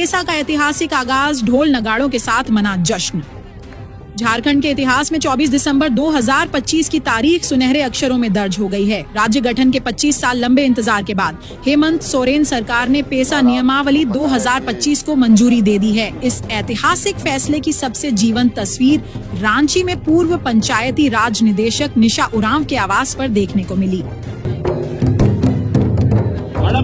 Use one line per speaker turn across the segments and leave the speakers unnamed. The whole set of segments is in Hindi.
पेसा का ऐतिहासिक आगाज ढोल नगाड़ों के साथ मना जश्न। झारखंड के इतिहास में 24 दिसंबर 2025 की तारीख सुनहरे अक्षरों में दर्ज हो गई है। राज्य गठन के 25 साल लंबे इंतजार के बाद हेमंत सोरेन सरकार ने पेसा नियमावली 2025 को मंजूरी दे दी है। इस ऐतिहासिक फैसले की सबसे जीवंत तस्वीर रांची में पूर्व पंचायती राज निदेशक निशा उरांव के आवास पर देखने को मिली।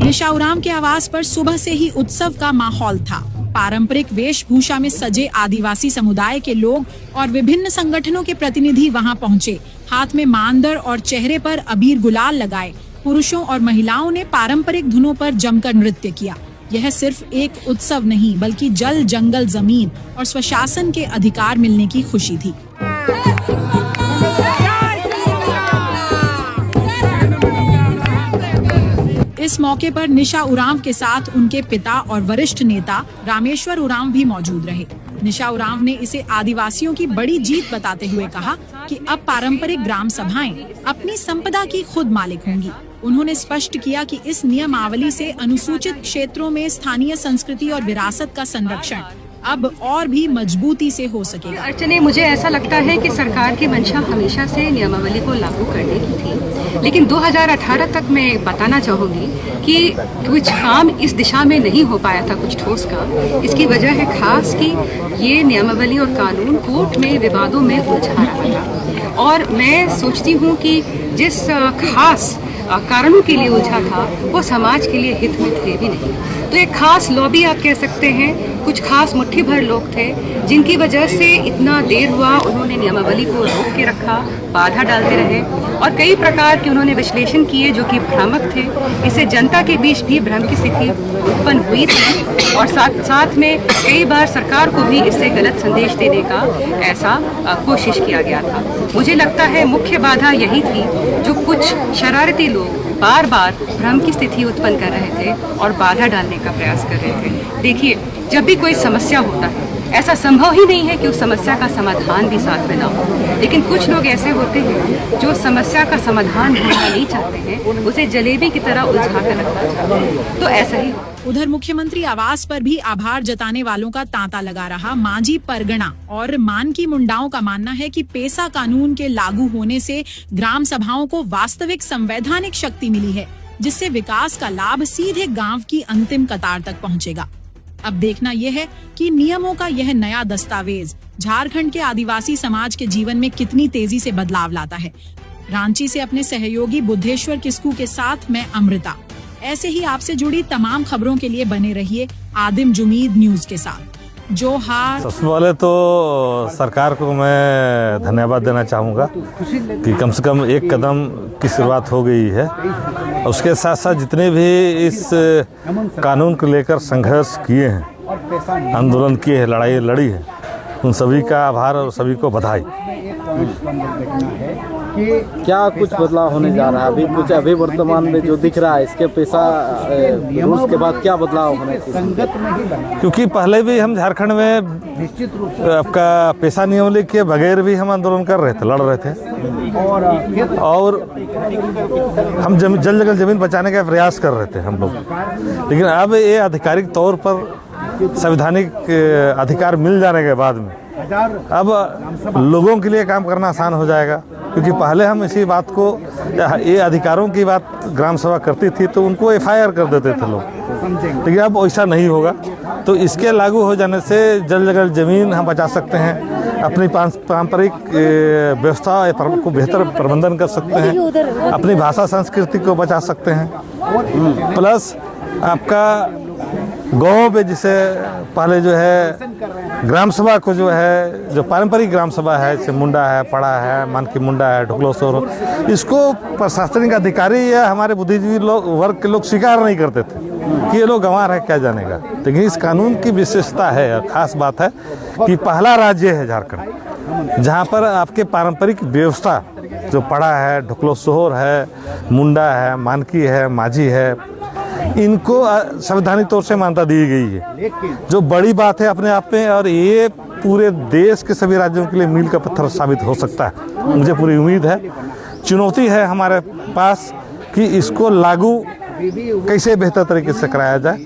निशा उरांव के आवास पर सुबह से ही उत्सव का माहौल था। पारंपरिक वेशभूषा में सजे आदिवासी समुदाय के लोग और विभिन्न संगठनों के प्रतिनिधि वहां पहुंचे। हाथ में मांदर और चेहरे पर अबीर गुलाल लगाए पुरुषों और महिलाओं ने पारंपरिक धुनों पर जमकर नृत्य किया। यह सिर्फ एक उत्सव नहीं बल्कि जल, जंगल, जमीन और स्वशासन के अधिकार मिलने की खुशी थी। इस मौके पर निशा उरांव के साथ उनके पिता और वरिष्ठ नेता रामेश्वर उरांव भी मौजूद रहे। निशा उरांव ने इसे आदिवासियों की बड़ी जीत बताते हुए कहा कि अब पारंपरिक ग्राम सभाएं अपनी संपदा की खुद मालिक होंगी। उन्होंने स्पष्ट किया कि इस नियमावली से अनुसूचित क्षेत्रों में स्थानीय संस्कृति और विरासत का संरक्षण अब और भी मजबूती से हो सकेगा।
अर्चने, मुझे ऐसा लगता है कि सरकार की मंशा हमेशा से नियमावली को लागू करने की थी, लेकिन 2018 तक मैं बताना चाहूँगी कि कुछ काम इस दिशा में नहीं हो पाया था कुछ ठोस का। इसकी वजह है खास कि ये नियमावली और कानून कोर्ट में विवादों में उलझा रहा था, और मैं सोचती हूँ कि जिस खास कारणों के लिए उलझा था वो समाज के लिए हित में थे भी नहीं। तो एक खास लॉबी आप कह सकते हैं, कुछ खास मुट्ठी भर लोग थे जिनकी वजह से इतना देर हुआ। उन्होंने नियमावली को रोक के रखा, बाधा डालते रहे और कई प्रकार के उन्होंने विश्लेषण किए जो कि भ्रामक थे। इससे जनता के बीच भी भ्रम की स्थिति उत्पन्न हुई थी और साथ में कई बार सरकार को भी इससे गलत संदेश देने का ऐसा कोशिश किया गया था। मुझे लगता है मुख्य बाधा यही थी जो कुछ शरारती लोग बार बार भ्रम की स्थिति उत्पन्न कर रहे थे और बाधा डालने का प्रयास कर रहे थे। देखिए, जब भी कोई समस्या होता है ऐसा संभव ही नहीं है कि उस समस्या का समाधान भी साथ में ना हो, लेकिन कुछ लोग ऐसे होते हैं जो समस्या का समाधान ढूंढना नहीं चाहते हैं, उसे जलेबी की तरह उलझा कर रखना चाहते हैं। तो ऐसा ही
उधर मुख्यमंत्री आवास पर भी आभार जताने वालों का तांता लगा रहा। मांझी परगना और मानकी मुंडाओं का मानना है कि पेसा कानून के लागू होने से ग्राम सभाओं को वास्तविक संवैधानिक शक्ति मिली है, जिससे विकास का लाभ सीधे गांव की अंतिम कतार तक पहुंचेगा। अब देखना यह है कि नियमों का यह नया दस्तावेज झारखंड के आदिवासी समाज के जीवन में कितनी तेजी से बदलाव लाता है। रांची से अपने सहयोगी बुद्धेश्वर किस्कू के साथ मैं अमृता। ऐसे ही आपसे जुड़ी तमाम खबरों के लिए बने रहिए आदिम जुमीद न्यूज के साथ। जोहार।
सबसे पहले तो सरकार को मैं धन्यवाद देना चाहूँगा कि कम से कम एक कदम की शुरुआत हो गई है। उसके साथ साथ जितने भी इस कानून को लेकर संघर्ष किए हैं, आंदोलन किए हैं, लड़ाई लड़ी है, उन सभी का आभार और सभी को बधाई।
क्या कुछ बदलाव होने जा रहा है अभी? कुछ अभी वर्तमान में जो दिख रहा है इसके पेशा रूल्स के बाद क्या बदलाव होने चाहिए?
क्योंकि पहले भी हम झारखंड में निश्चित रूप से आपका पेशा नियमावली के बगैर भी हम आंदोलन कर रहे थे, लड़ रहे थे और हम जल जंगल जमीन बचाने का प्रयास कर रहे थे हम लोग। लेकिन अब ये आधिकारिक तौर पर संवैधानिक अधिकार मिल जाने के बाद में अब लोगों के लिए काम करना आसान हो जाएगा। क्योंकि पहले हम इसी बात को, ये अधिकारों की बात ग्राम सभा करती थी तो उनको FIR कर देते थे लोग, लेकिन अब ऐसा नहीं होगा। तो इसके लागू हो जाने से जल जंगल जमीन हम बचा सकते हैं, अपनी पारंपरिक व्यवस्था को बेहतर प्रबंधन कर सकते हैं, अपनी भाषा संस्कृति को बचा सकते हैं। प्लस आपका गाँव पे जिसे पहले जो है ग्राम सभा को जो है, जो पारंपरिक ग्राम सभा है, जैसे मुंडा है, पड़ा है, मानकी मुंडा है, ढुकलोसोर, इसको प्रशासनिक अधिकारी या हमारे बुद्धिजीवी लोग वर्ग के लोग स्वीकार नहीं करते थे कि ये लोग गंवार है, क्या जानेगा। लेकिन इस कानून की विशेषता है और ख़ास बात है कि पहला राज्य है झारखंड जहाँ पर आपके पारंपरिक व्यवस्था जो पड़ा है, ढुकलोसोर है, मुंडा है, मानकी है, माझी है, इनको संवैधानिक तौर से मान्यता दी गई है, जो बड़ी बात है अपने आप में। और ये पूरे देश के सभी राज्यों के लिए मील का पत्थर साबित हो सकता है। मुझे पूरी उम्मीद है। चुनौती है हमारे पास कि इसको लागू कैसे बेहतर तरीके से कराया जाए,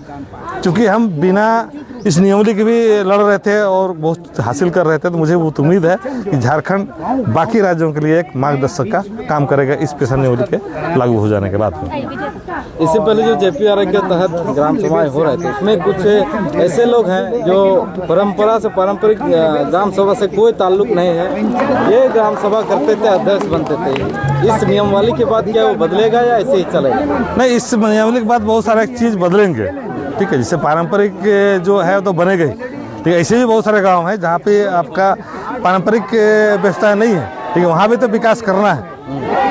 क्योंकि हम बिना इस नियमावली की भी लड़ रहे थे और बहुत हासिल कर रहे थे। तो मुझे बहुत उम्मीद है कि झारखंड बाकी राज्यों के लिए एक मार्गदर्शक का काम करेगा इस पेशा नियमावली के लागू हो जाने के बाद में।
इससे पहले जो JPRA के तहत ग्राम सभाएं हो रहे थे उसमें कुछ ऐसे लोग हैं जो परंपरा से पारंपरिक ग्राम सभा से कोई ताल्लुक नहीं है, ये ग्राम सभा करते थे, अध्यक्ष बनते थे। इस नियमावली के बाद क्या वो बदलेगा या ऐसे ही चलेगा?
नहीं, इस नियमावली के बाद बहुत सारे चीज़ बदलेंगे, ठीक है। जिससे पारंपरिक जो है तो बनेगा ही, ठीक है। ऐसे भी बहुत सारे गांव हैं जहाँ पे आपका पारंपरिक व्यवस्था नहीं है, ठीक है। वहाँ भी तो विकास करना है,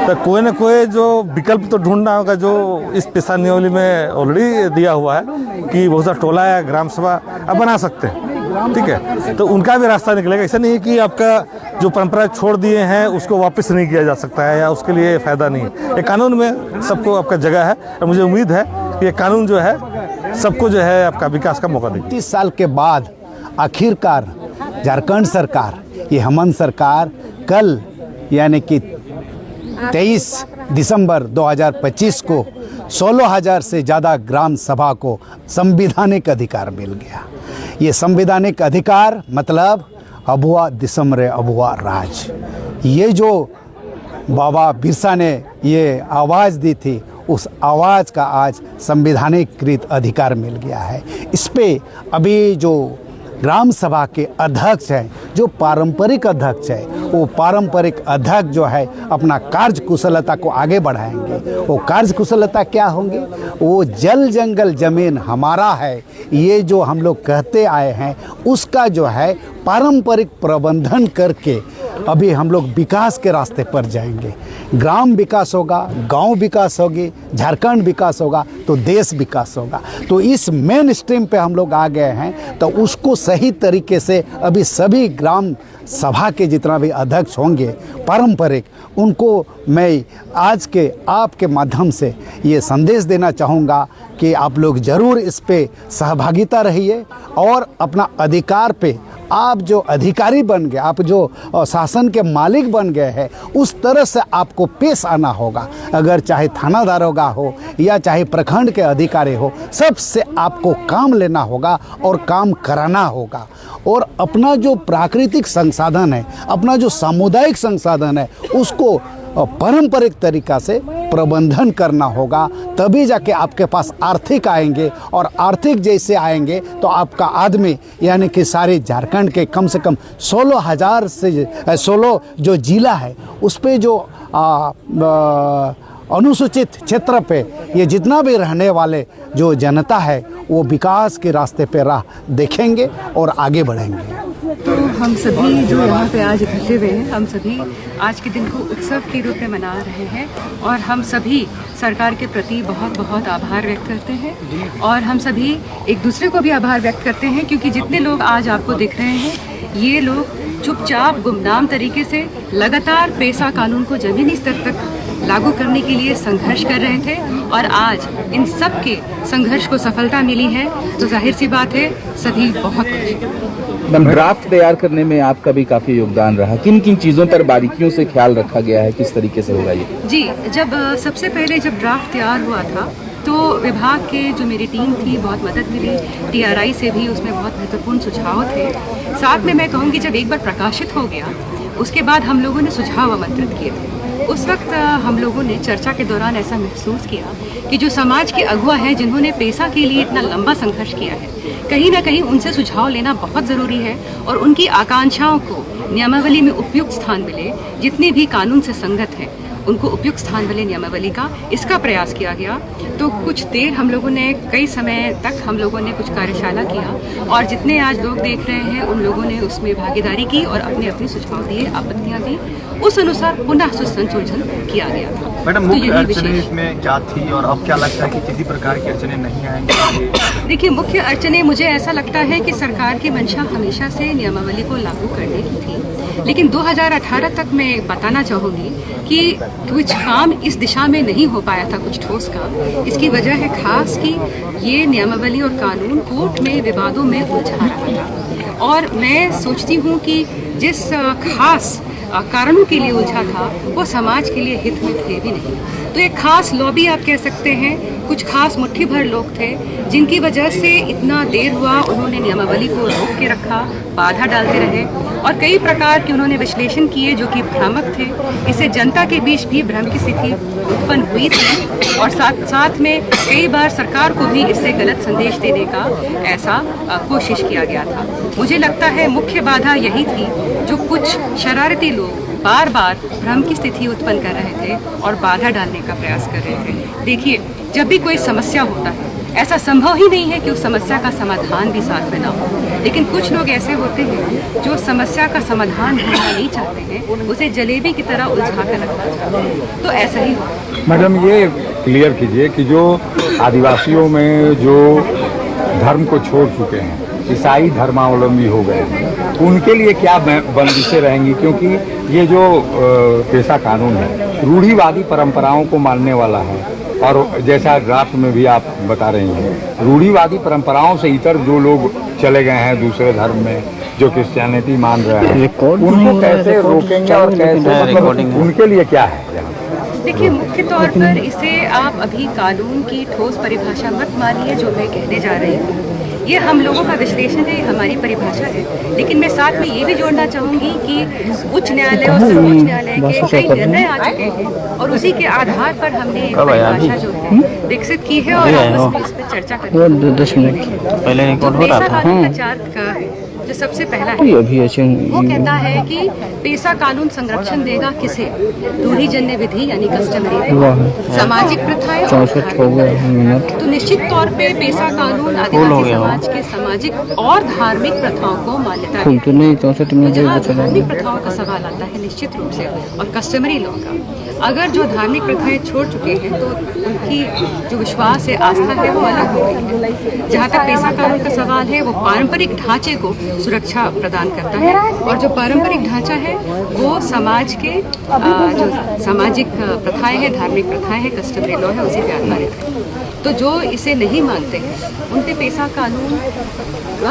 तो कोई ना कोई जो विकल्प तो ढूंढना होगा, जो इस पेशा नियमावली में ऑलरेडी दिया हुआ है कि बहुत सा टोला या ग्राम सभा आप बना सकते हैं, ठीक है। तो उनका भी रास्ता निकलेगा। ऐसा नहीं है कि आपका जो परंपरा छोड़ दिए हैं उसको वापस नहीं किया जा सकता है या उसके लिए फ़ायदा नहीं है। ये कानून में सबको आपका जगह है और मुझे उम्मीद है कि ये कानून जो है सबको जो है आपका विकास का मौका देगा।
30 साल के बाद आखिरकार झारखंड सरकार, ये हेमंत सरकार कल यानी कि 23 दिसंबर 2025 को 16,000 से ज़्यादा ग्राम सभा को संवैधानिक अधिकार मिल गया। ये संवैधानिक अधिकार मतलब अबुआ दिसम रे अबुआ राज। ये जो बाबा बिरसा ने ये आवाज़ दी थी, उस आवाज़ का आज संवैधानिकृत अधिकार मिल गया है। इस पे अभी जो ग्राम सभा के अध्यक्ष हैं, जो पारंपरिक अध्यक्ष है, वो पारंपरिक अध्यक्ष जो है अपना कार्य कुशलता को आगे बढ़ाएंगे। वो कार्य कुशलता क्या होंगे? वो जल जंगल जमीन हमारा है, ये जो हम लोग कहते आए हैं, उसका जो है पारंपरिक प्रबंधन करके अभी हम लोग विकास के रास्ते पर जाएंगे। ग्राम विकास होगा, गांव विकास होगी, झारखंड विकास होगा तो देश विकास होगा। तो इस मेन स्ट्रीम पे हम लोग आ गए हैं, तो उसको सही तरीके से अभी सभी ग्राम सभा के जितना भी अध्यक्ष होंगे पारंपरिक, उनको मैं आज के आपके माध्यम से ये संदेश देना चाहूँगा कि आप लोग ज़रूर इस पे सहभागिता रहिए और अपना अधिकार पे आप जो अधिकारी बन गए, आप जो शासन के मालिक बन गए हैं, उस तरह से आपको पेश आना होगा। अगर चाहे थाना दारोगा हो या चाहे प्रखंड के अधिकारी हो, सबसे आपको काम लेना होगा और काम कराना होगा। और अपना जो प्राकृतिक संसाधन है, अपना जो सामुदायिक संसाधन है, उसको पारंपरिक तरीका से प्रबंधन करना होगा। तभी जाके आपके पास आर्थिक आएंगे, और आर्थिक जैसे आएंगे तो आपका आदमी यानी कि सारे झारखंड के कम से कम 16,000 से 16 जो जिला है उस पे जो अनुसूचित क्षेत्र पे ये जितना भी रहने वाले जो जनता है वो विकास के रास्ते पे राह देखेंगे और आगे बढ़ेंगे।
तो हम सभी जो यहाँ पे आज इकट्ठे हुए हैं, हम सभी आज के दिन को उत्सव के रूप में मना रहे हैं और हम सभी सरकार के प्रति बहुत बहुत आभार व्यक्त करते हैं। और हम सभी एक दूसरे को भी आभार व्यक्त करते हैं, क्योंकि जितने लोग आज आपको देख रहे हैं, ये लोग चुपचाप गुमनाम तरीके से लगातार पेशा कानून को ज़मीनी स्तर तक लागू करने के लिए संघर्ष कर रहे थे, और आज इन सब के संघर्ष को सफलता मिली है। तो जाहिर सी बात है, सभी बहुत खुश।
ड्राफ्ट तैयार करने में आपका भी काफी योगदान रहा। किन किन चीजों पर बारीकियों से ख्याल रखा गया है, किस तरीके से होगा ये?
जी, जब सबसे पहले जब ड्राफ्ट तैयार हुआ था तो विभाग के जो मेरी टीम थी बहुत मदद मिली, TRI से भी उसमें बहुत महत्वपूर्ण सुझाव थे। साथ में मैं कहूँगी जब एक बार प्रकाशित हो गया उसके बाद हम लोगों ने सुझाव आमंत्रित किए थे। उस वक्त हम लोगों ने चर्चा के दौरान ऐसा महसूस किया कि जो समाज के अगुवा हैं, जिन्होंने पेशा के लिए इतना लंबा संघर्ष किया है, कहीं ना कहीं उनसे सुझाव लेना बहुत ज़रूरी है और उनकी आकांक्षाओं को नियमावली में उपयुक्त स्थान मिले। जितने भी कानून से संगत हैं उनको उपयुक्त स्थान मिले नियमावली का, इसका प्रयास किया गया। तो कुछ देर हम लोगों ने, कई समय तक हम लोगों ने कुछ कार्यशाला किया और जितने आज लोग देख रहे हैं उन लोगों ने उसमें भागीदारी की और अपने अपने सुझाव दिए, आपत्तियाँ दी, उस अनुसार पुनः संशोधन किया गया।
मैडम, मुख्य अड़चनें इसमें क्या थी और अब क्या लगता है कि किसी प्रकार की अड़चनें नहीं आएंगी?
देखिए, मुख्य अड़चनें मुझे ऐसा लगता है कि सरकार की मंशा हमेशा से नियमावली को लागू करने की थी, लेकिन 2018 तक मैं बताना चाहूँगी कि कुछ काम इस दिशा में नहीं हो पाया था, कुछ ठोस काम। इसकी वजह है खास कि ये नियमावली और कानून कोर्ट में विवादों में उलझा रहा था। और मैं सोचती हूँ कि जिस खास कारणों के लिए उलझा था वो समाज के लिए हित में थे भी नहीं। तो एक खास लॉबी आप कह सकते हैं, कुछ खास मुट्ठी भर लोग थे जिनकी वजह से इतना देर हुआ, उन्होंने नियमावली को रोक के रखा, बाधा डालते रहे और कई प्रकार के उन्होंने विश्लेषण किए जो कि भ्रामक थे। इससे जनता के बीच भी भ्रम की स्थिति उत्पन्न हुई थी और साथ में कई बार सरकार को भी इससे गलत संदेश देने का ऐसा कोशिश किया गया था। मुझे लगता है मुख्य बाधा यही थी जो कुछ शरारती लोग बार बार भ्रम की स्थिति उत्पन्न कर रहे थे और बाधा डालने का प्रयास कर रहे थे। देखिए, जब भी कोई समस्या होता है ऐसा संभव ही नहीं है कि उस समस्या का समाधान भी साथ में ना हो, लेकिन कुछ लोग ऐसे होते हैं जो समस्या का समाधान ढूंढना नहीं चाहते हैं, उसे जलेबी की तरह उलझा कर रखना चाहते हैं। तो ऐसा ही हो।
मैडम, ये क्लियर कीजिए कि जो आदिवासियों में जो धर्म को छोड़ चुके हैं, ईसाई धर्मावलंबी हो गए हैं, उनके लिए क्या बंदिशें रहेंगी? क्योंकि ये जो पेशा कानून है रूढ़िवादी परंपराओं को मानने वाला है और जैसा ड्राफ्ट में भी आप बता रहे हैं, रूढ़िवादी परंपराओं से इतर जो लोग चले गए हैं दूसरे धर्म में, जो क्रिश्चियनिटी मान रहे हैं, उनको कैसे रोकेंगे और कैसे, मतलब उनके लिए क्या है?
देखिए, मुख्य तौर पर इसे आप अभी कानून की ठोस परिभाषा मत मानिए जो मैं कहने जा रही हूँ। ये हम लोगों का विश्लेषण है, हमारी परिभाषा है, लेकिन मैं साथ में ये भी जोड़ना चाहूँगी कि उच्च न्यायालय और सर्वोच्च न्यायालय के कई निर्णय आ चुके हैं और उसी के आधार पर हमने एक परिभाषा जो है विकसित की है और आपस में इस पर चर्चा करनी है। तो पेशा कानून का चार्ट का है जो सबसे पहला है, वो कहता है कि पेशा कानून संरक्षण देगा किसे? रूढ़िजन्य विधि यानी कस्टमरी, सामाजिक प्रथाएं, तो निश्चित तौर पे पेशा कानून आदिवासी समाज के सामाजिक और धार्मिक प्रथाओं को मान्यता देता है। तो जहाँ धार्मिक प्रथाओं का सवाल आता है निश्चित रूप से और कस्टमरी लॉ का, अगर जो धार्मिक प्रथाएं छोड़ चुके हैं तो उनकी जो विश्वास है, आस्था है, वो अलग हो गई है। जहाँ तक पेशा कानून का सवाल है, वो पारंपरिक ढांचे को सुरक्षा प्रदान करता है और जो पारंपरिक ढांचा है वो समाज के जो सामाजिक प्रथाएं हैं, धार्मिक प्रथाएं हैं, कस्टमरी लॉ है, उसी पे आधारित है। तो जो इसे नहीं मानते हैं उन पे पेशा कानून,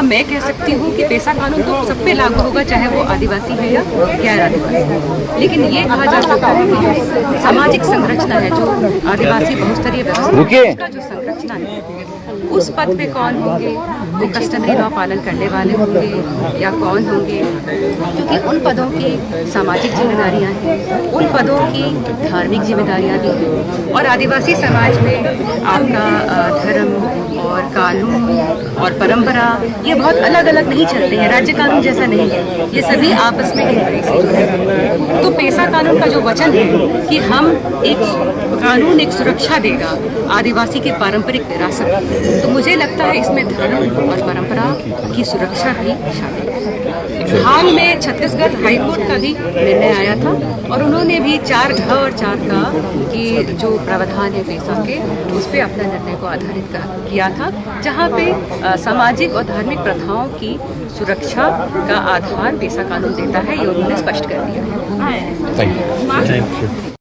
मैं कह सकती हूँ कि पेशा कानून तो सब पे लागू होगा, चाहे वो आदिवासी है या गैर आदिवासी। लेकिन ये कहा जा सकता है कि सामाजिक संरचना है जो आदिवासी बहुस्तरीय व्यवस्था का जो संरचना है, उस पद पे कौन होंगे? वो कस्टमरी लॉ पालन करने वाले होंगे या कौन होंगे? क्योंकि उन पदों की सामाजिक जिम्मेदारियां हैं, उन पदों की धार्मिक जिम्मेदारियां भी हैं और आदिवासी समाज में आपका धर्म और कानून और परंपरा ये बहुत अलग अलग नहीं चलते हैं, राज्य कानून जैसा नहीं है, ये सभी आपस में हैं। तो पेशा कानून का जो वचन है कि हम एक कानून एक सुरक्षा देगा आदिवासी की पारंपरिक विरासत, तो मुझे लगता है इसमें धर्म और परंपरा की सुरक्षा भी शामिल है। हाल में छत्तीसगढ़ हाईकोर्ट का भी निर्णय आया था और उन्होंने भी 4 घ और 4 का की जो प्रावधान है पेशा के, उस पर अपना निर्णय को आधारित किया था, जहाँ पे सामाजिक और धार्मिक प्रथाओं की सुरक्षा का आधार पेशा कानून देता है, ये उन्होंने स्पष्ट कर दिया है।